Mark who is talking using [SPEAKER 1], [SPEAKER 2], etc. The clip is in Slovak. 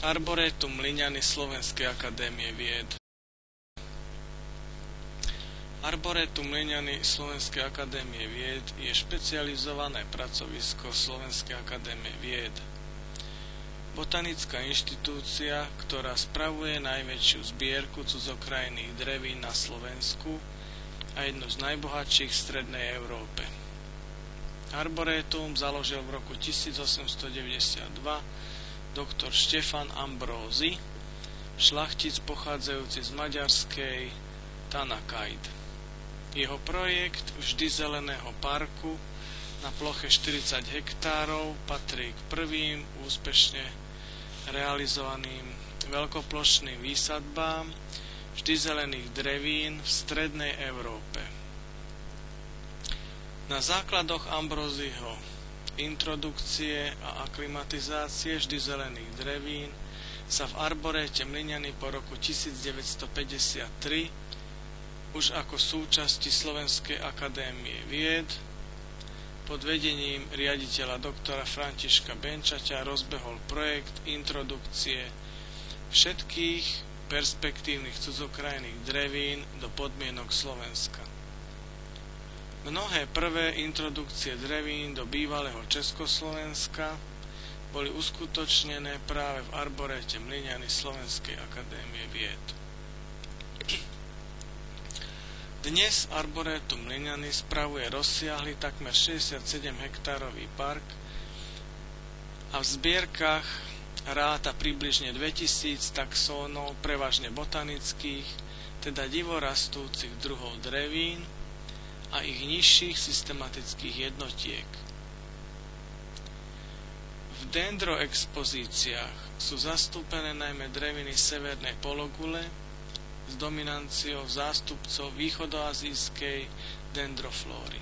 [SPEAKER 1] Arboretum Mlyňany Slovenskej akadémie vied. Arboretum Mlyňany Slovenskej akadémie vied je špecializované pracovisko Slovenskej akadémie vied. Botanická inštitúcia, ktorá spravuje najväčšiu zbierku cudzokrajných drevín na Slovensku a jednu z najbohatších v strednej Európe. Arboretum založil v roku 1892 doktor Štefan Ambrózy, šľachtic pochádzajúci z maďarskej Tanakáid. Jeho projekt Vždy zeleného parku na ploche 40 hektárov patrí k prvým úspešne realizovaným veľkoplošným výsadbám vždy zelených drevín v strednej Európe. Na základoch Ambrózyho introdukcie a aklimatizácie vždy zelených drevín sa v Arboréte Mlyňany po roku 1953 už ako súčasti Slovenskej akadémie vied pod vedením riaditeľa doktora Františka Benčaťa rozbehol projekt introdukcie všetkých perspektívnych cudzokrajných drevín do podmienok Slovenska. Mnohé prvé introdukcie drevín do bývalého Československa boli uskutočnené práve v Arboréte Mlyňany Slovenskej akadémie vied. Dnes Arboretum Mlyňany spravuje rozsiahly takmer 67 hektárový park a v zbierkach ráta približne 2000 taxónov, prevažne botanických, teda divorastúcich druhov drevín a ich nižších systematických jednotiek. V dendroexpozíciách sú zastúpené najmä dreviny severnej pologule s dominanciou zástupcov východoazijskej dendroflóry.